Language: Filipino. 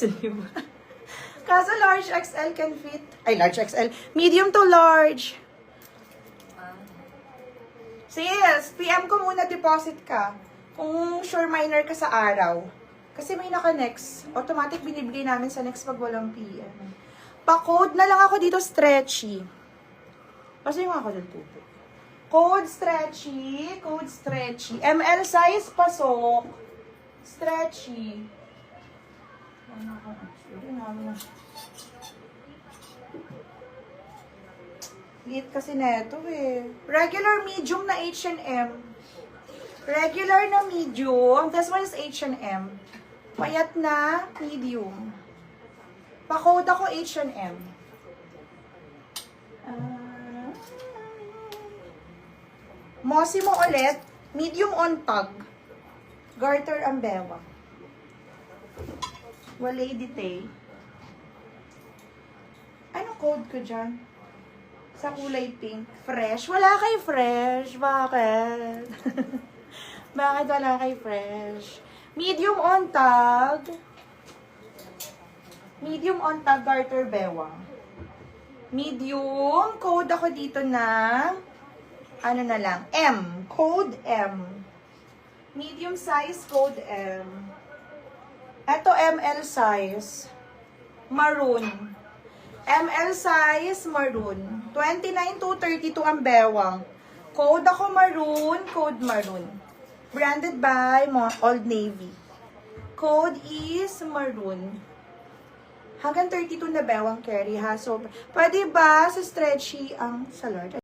slim. Kaso large XL can fit. Ay, large XL. Medium to large. Sis, PM ko muna, deposit ka. Kung sure minor ka sa araw. Kasi may naka-next. Automatic binibigay namin sa next pag walang PM. Pa-code na lang ako dito, stretchy. Kasi yung ako dito. Code stretchy. Code stretchy. ML size, pasok. Stretchy. Liit kasi neto eh. Regular medium na H&M. Regular na medium. This one is H&M. Payat na medium. Pa-code ako H&M. Mossimo ulit. Medium on tag. Garter ang bewa. Walay detail. Anong code ko dyan? Sa kulay pink. Fresh? Wala kay fresh. Bakit? Bakit wala kay fresh? Medium on tag. Medium on tag garter bewang. Medium. Code ako dito na ano na lang. M. Code M. Medium size code M. Ito ML size. Maroon. ML size, maroon. 29 to 32 ang bewang. Code ako maroon, code maroon. Branded by Old Navy. Code is maroon. Hanggang 32 na bewang carry ha. So, pwede ba sa stretchy ang sa large?